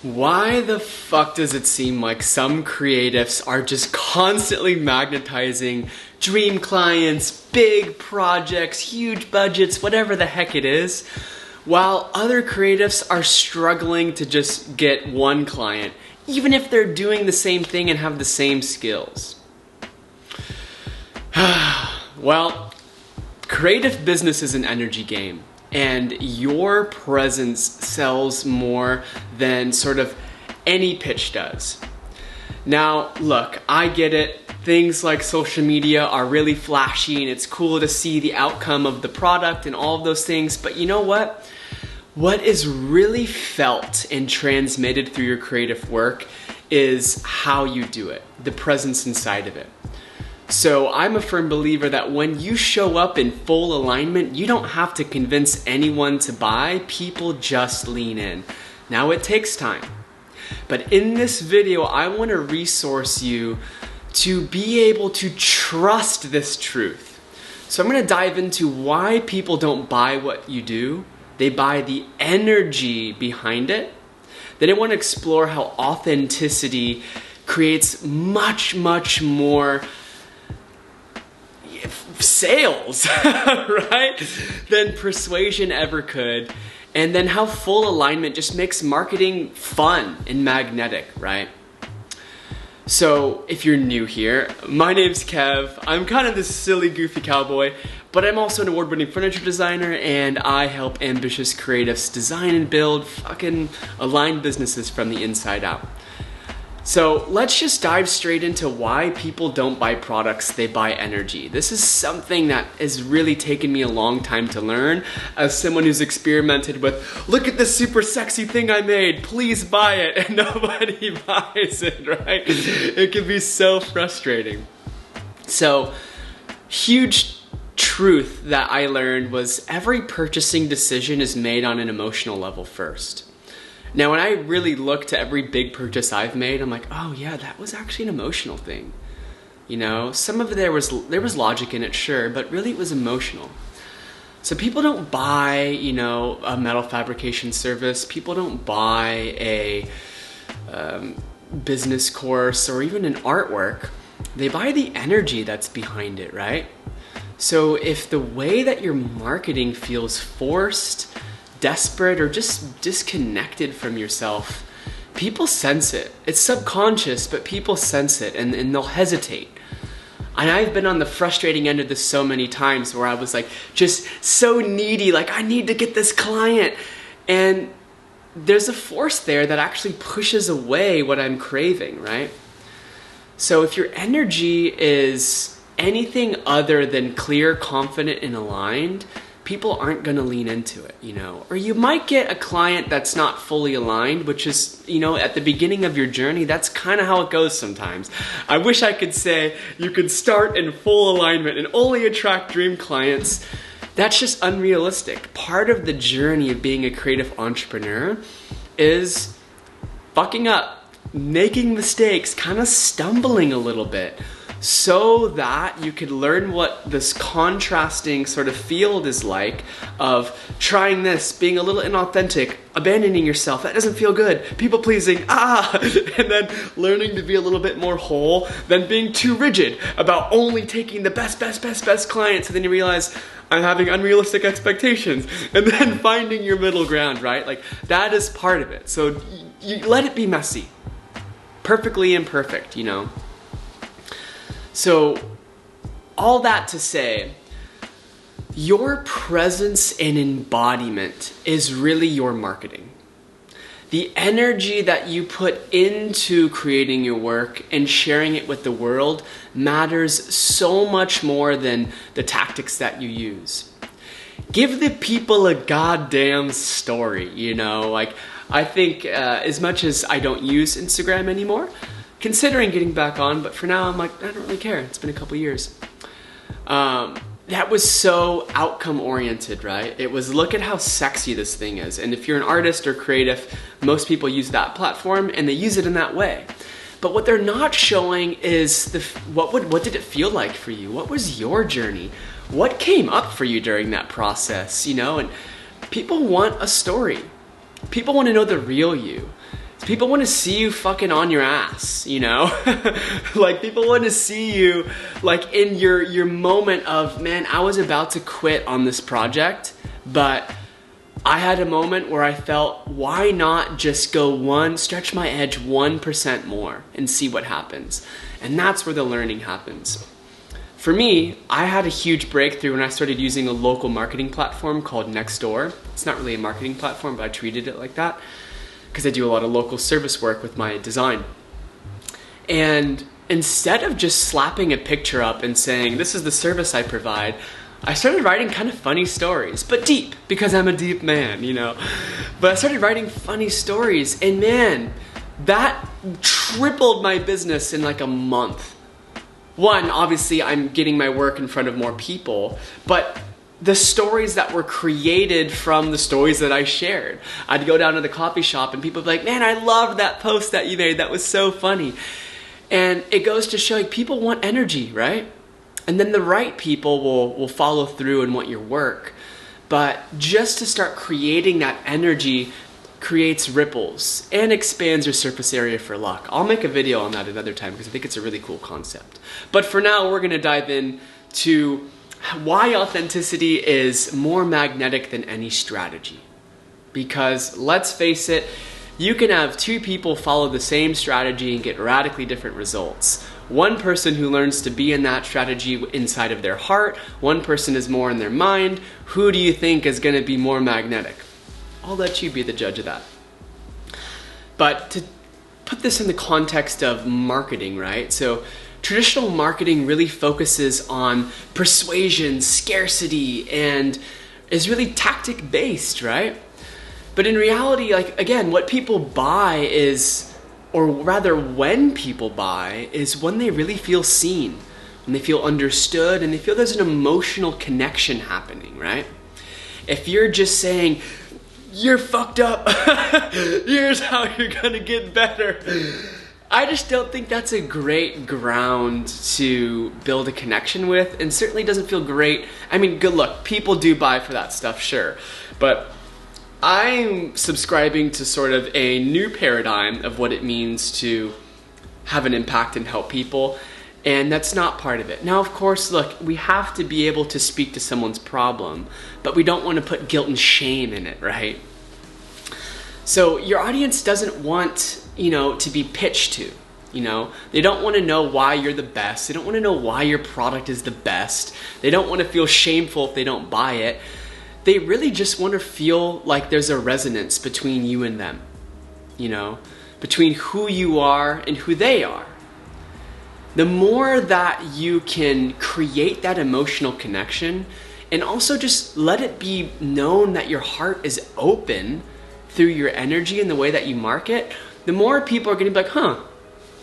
Why the fuck does it seem like some creatives are just constantly magnetizing dream clients, big projects, huge budgets, whatever the heck it is, while other creatives are struggling to just get one client, even if they're doing the same thing and have the same skills? Well, creative business is an energy game. And your presence sells more than sort of any pitch does. Now, look, I get it. Things like social media are really flashy and it's cool to see the outcome of the product and all of those things. But you know what? What is really felt and transmitted through your creative work is how you do it, the presence inside of it. So I'm a firm believer that when you show up in full alignment, you don't have to convince anyone to buy, people just lean in. Now it takes time. But in this video, I want to resource you to be able to trust this truth. So I'm going to dive into why people don't buy what you do. They buy the energy behind it. Then I want to explore how authenticity creates much more sales, right, than persuasion ever could, and then how full alignment just makes marketing fun and magnetic, right? So if you're new here, my name's Kev. I'm kind of this silly, goofy cowboy, but I'm also an award-winning furniture designer, and I help ambitious creatives design and build fucking aligned businesses from the inside out. So let's just dive straight into why people don't buy products, they buy energy. This is something that has really taken me a long time to learn as someone who's experimented with, look at this super sexy thing I made, please buy it, and nobody buys it, right? It can be so frustrating. So, huge truth that I learned was every purchasing decision is made on an emotional level first. Now, when I really look to every big purchase I've made, I'm like, oh yeah, that was actually an emotional thing. You know, some of it there was logic in it, sure, but really it was emotional. So people don't buy, you know, a metal fabrication service. People don't buy a business course or even an artwork. They buy the energy that's behind it, right? So if the way that you're marketing feels forced, desperate, or just disconnected from yourself, people sense it. It's subconscious, but people sense it and they'll hesitate. And I've been on the frustrating end of this so many times where I was like just so needy, like I need to get this client. And there's a force there that actually pushes away what I'm craving, right? So if your energy is anything other than clear, confident, and aligned, people aren't going to lean into it, you know. Or you might get a client that's not fully aligned, which is, you know, at the beginning of your journey, that's kind of how it goes sometimes. I wish I could say you could start in full alignment and only attract dream clients. That's just unrealistic. Part of the journey of being a creative entrepreneur is fucking up, making mistakes, kind of stumbling a little bit, so that you could learn what this contrasting sort of field is like of trying this, being a little inauthentic, abandoning yourself, that doesn't feel good, people pleasing, and then learning to be a little bit more whole than being too rigid about only taking the best clients, and then you realize I'm having unrealistic expectations, and then finding your middle ground, right? Like that is part of it. So you let it be messy, perfectly imperfect, you know. So, all that to say, your presence and embodiment is really your marketing. The energy that you put into creating your work and sharing it with the world matters so much more than the tactics that you use. Give the people a goddamn story, you know? Like, I think as much as I don't use Instagram anymore, considering getting back on, but for now I'm like, I don't really care. It's been a couple years. That was so outcome oriented, right? It was, look at how sexy this thing is. And if you're an artist or creative, most people use that platform and they use it in that way. But what they're not showing is what did it feel like for you? What was your journey? What came up for you during that process, you know? And people want a story. People want to know the real you. People want to see you fucking on your ass, you know? Like, people want to see you like in your moment of, man, I was about to quit on this project, but I had a moment where I felt, why not just stretch my edge 1% more and see what happens? And that's where the learning happens. For me, I had a huge breakthrough when I started using a local marketing platform called Nextdoor. It's not really a marketing platform, but I treated it like that, because I do a lot of local service work with my design. And instead of just slapping a picture up and saying, this is the service I provide, I started writing kind of funny stories, but deep, because I'm a deep man, you know. But I started writing funny stories, and man, that tripled my business in like a month. One, obviously I'm getting my work in front of more people, but the stories that were created from the stories that I shared. I'd go down to the coffee shop and people would be like, man, I loved that post that you made. That was so funny. And it goes to show, like, people want energy, right? And then the right people will follow through and want your work. But just to start creating that energy creates ripples and expands your surface area for luck. I'll make a video on that another time because I think it's a really cool concept. But for now, we're gonna dive in to why authenticity is more magnetic than any strategy. Because let's face it, you can have two people follow the same strategy and get radically different results. One person who learns to be in that strategy inside of their heart, one person is more in their mind. Who do you think is going to be more magnetic? I'll let you be the judge of that. But to put this in the context of marketing, right? So traditional marketing really focuses on persuasion, scarcity, and is really tactic based, right? But in reality, like, again, what people buy is, or rather when people buy, is when they really feel seen, when they feel understood, and they feel there's an emotional connection happening, right? If you're just saying, you're fucked up, here's how you're gonna get better, I just don't think that's a great ground to build a connection with, and certainly doesn't feel great. I mean, good luck. People do buy for that stuff, sure. But I'm subscribing to sort of a new paradigm of what it means to have an impact and help people, and that's not part of it. Now, of course, look, we have to be able to speak to someone's problem, but we don't want to put guilt and shame in it, right? So your audience doesn't want, to be pitched to, They don't want to know why you're the best. They don't want to know why your product is the best. They don't want to feel shameful if they don't buy it. They really just want to feel like there's a resonance between you and them, between who you are and who they are. The more that you can create that emotional connection, and also just let it be known that your heart is open through your energy and the way that you market, the more people are going to be like, huh,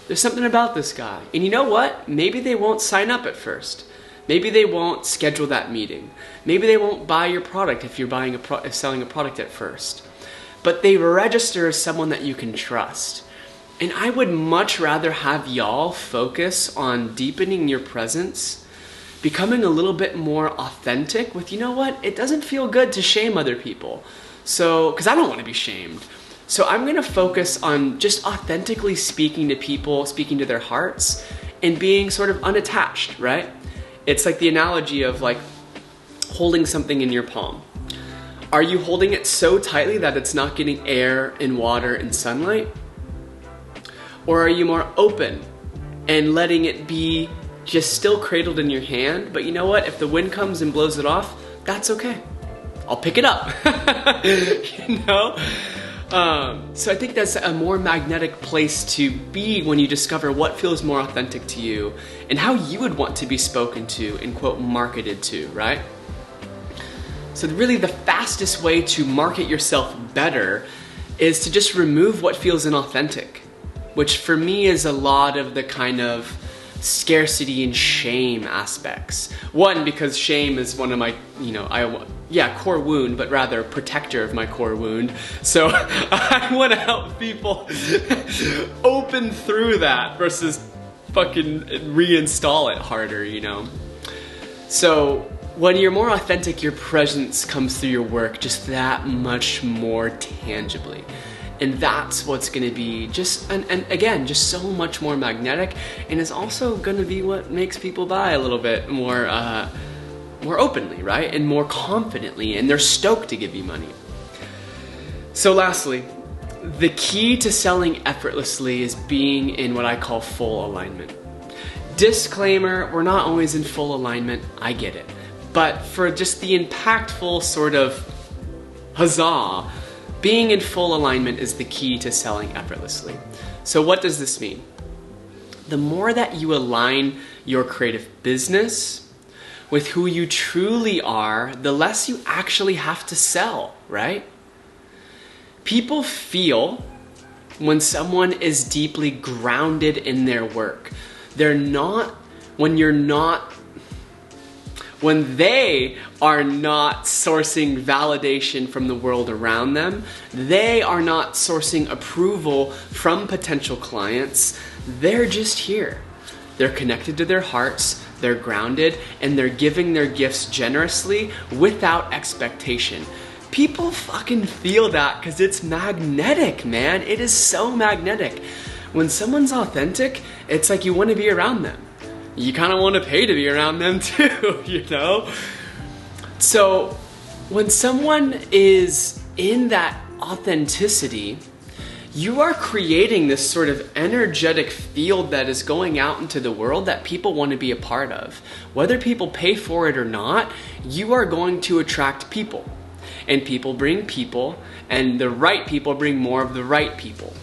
there's something about this guy. And you know what? Maybe they won't sign up at first. Maybe they won't schedule that meeting. Maybe they won't buy your product if you're selling a product at first. But they register as someone that you can trust. And I would much rather have y'all focus on deepening your presence, becoming a little bit more authentic with, you know what? It doesn't feel good to shame other people. So, because I don't want to be shamed. So I'm going to focus on just authentically speaking to people, speaking to their hearts, and being sort of unattached, right? It's like the analogy of like holding something in your palm. Are you holding it so tightly that it's not getting air and water and sunlight? Or are you more open and letting it be just still cradled in your hand? But you know what? If the wind comes and blows it off, that's okay. I'll pick it up, So I think that's a more magnetic place to be when you discover what feels more authentic to you and how you would want to be spoken to and, quote, marketed to, right? So really the fastest way to market yourself better is to just remove what feels inauthentic, which for me is a lot of the kind of scarcity and shame aspects. One, because shame is one of my, core wound, but rather protector of my core wound. So I want to help people open through that versus fucking reinstall it harder, So when you're more authentic, your presence comes through your work just that much more tangibly. And that's what's gonna be just, and again, just so much more magnetic, and is also gonna be what makes people buy a little bit more, more openly, right? And more confidently, and they're stoked to give you money. So lastly, the key to selling effortlessly is being in what I call full alignment. Disclaimer, we're not always in full alignment, I get it. But for just the impactful sort of huzzah, being in full alignment is the key to selling effortlessly. So what does this mean? The more that you align your creative business with who you truly are, the less you actually have to sell, right? People feel when someone is deeply grounded in their work. When they are not sourcing validation from the world around them, they are not sourcing approval from potential clients, they're just here. They're connected to their hearts, they're grounded, and they're giving their gifts generously without expectation. People fucking feel that because it's magnetic, man. It is so magnetic. When someone's authentic, it's like you want to be around them. You kind of want to pay to be around them too, you know? So when someone is in that authenticity, you are creating this sort of energetic field that is going out into the world that people want to be a part of. Whether people pay for it or not, you are going to attract people. And people bring people, and the right people bring more of the right people.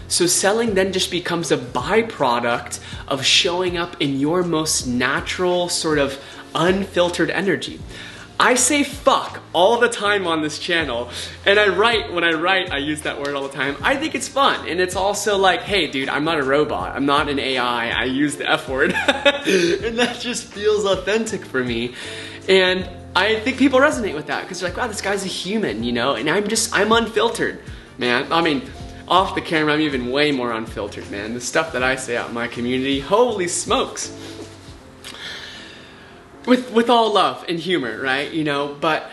So selling then just becomes a byproduct of showing up in your most natural, sort of unfiltered energy. I say fuck all the time on this channel, and when I write, I use that word all the time. I think it's fun, and it's also like, hey dude, I'm not a robot, I'm not an AI, I use the F word, and that just feels authentic for me. And I think people resonate with that, because they're like, wow, this guy's a human, you know, and I'm unfiltered, man. I mean, off the camera, I'm even way more unfiltered, man. The stuff that I say out in my community, holy smokes. With all love and humor, right? You know, but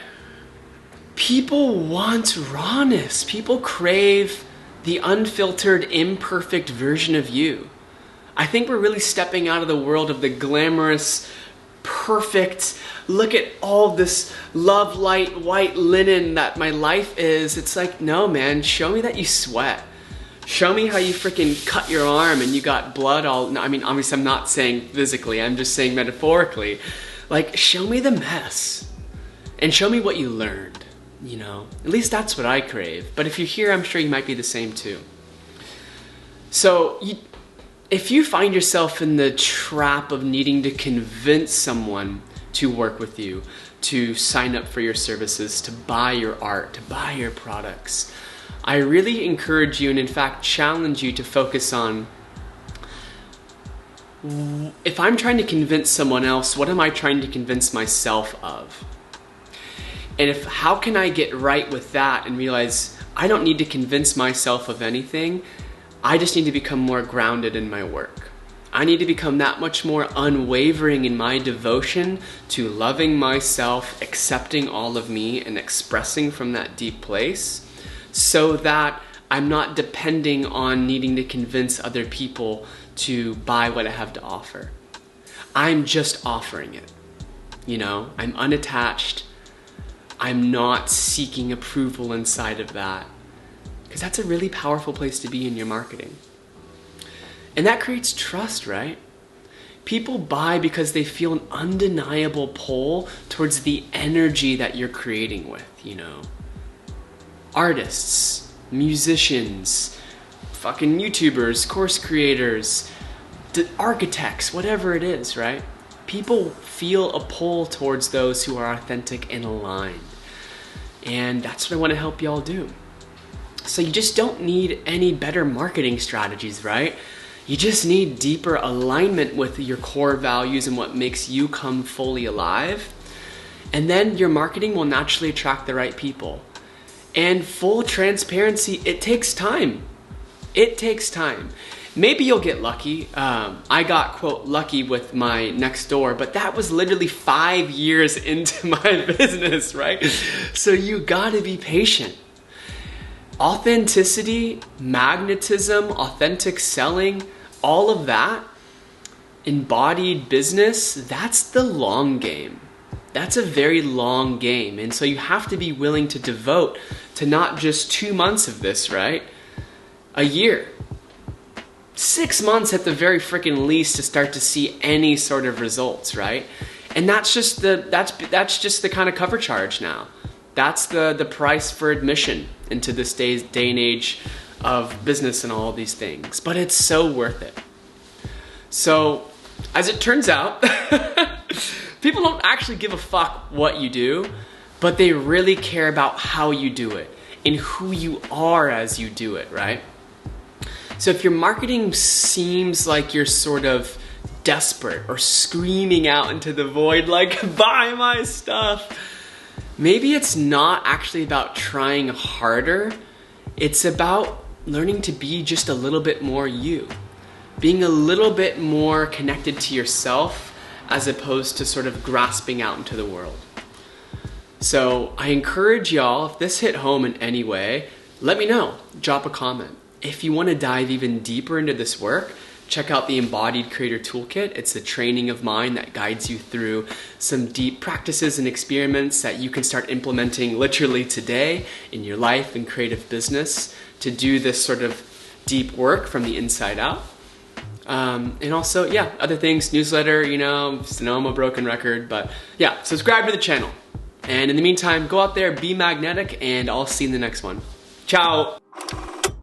people want rawness. People crave the unfiltered, imperfect version of you. I think we're really stepping out of the world of the glamorous, perfect, look at all this love light white linen that my life is. It's like, no man, show me that you sweat. Show me how you freaking cut your arm and you got blood all, I mean, obviously I'm not saying physically, I'm just saying metaphorically. Like, show me the mess and show me what you learned, you know? At least that's what I crave. But if you're here, I'm sure you might be the same too. So if you find yourself in the trap of needing to convince someone to work with you, to sign up for your services, to buy your art, to buy your products, I really encourage you, and in fact challenge you, to focus on, if I'm trying to convince someone else, what am I trying to convince myself of? And how can I get right with that and realize I don't need to convince myself of anything, I just need to become more grounded in my work. I need to become that much more unwavering in my devotion to loving myself, accepting all of me, and expressing from that deep place, so that I'm not depending on needing to convince other people to buy what I have to offer. I'm just offering it, you know? I'm unattached. I'm not seeking approval inside of that, because that's a really powerful place to be in your marketing. And that creates trust, right? People buy because they feel an undeniable pull towards the energy that you're creating with, you know? Artists, musicians, fucking YouTubers, course creators, architects, whatever it is, right? People feel a pull towards those who are authentic and aligned. And that's what I want to help y'all do. So you just don't need any better marketing strategies, right? You just need deeper alignment with your core values and what makes you come fully alive. And then your marketing will naturally attract the right people. And full transparency, it takes time. It takes time. Maybe you'll get lucky. I got, quote, lucky with my next door, but that was literally 5 years into my business, right? So you gotta be patient. Authenticity, magnetism, authentic selling, all of that, embodied business, that's the long game. That's a very long game. And so you have to be willing to devote to not just 2 months of this, right? A year. 6 months at the very freaking least to start to see any sort of results, right? And that's just the kind of cover charge now. That's the price for admission into this day and age of business and all of these things. But it's so worth it. So, as it turns out, people don't actually give a fuck what you do, but they really care about how you do it and who you are as you do it, right? So if your marketing seems like you're sort of desperate or screaming out into the void like, buy my stuff, maybe it's not actually about trying harder. It's about learning to be just a little bit more you. Being a little bit more connected to yourself as opposed to sort of grasping out into the world. So I encourage y'all, if this hit home in any way, let me know. Drop a comment. If you want to dive even deeper into this work, check out the Embodied Creator Toolkit. It's a training of mine that guides you through some deep practices and experiments that you can start implementing literally today in your life and creative business to do this sort of deep work from the inside out. And also, yeah, other things, newsletter, I'm a broken record, but yeah, subscribe to the channel. And in the meantime, go out there, be magnetic, and I'll see you in the next one. Ciao.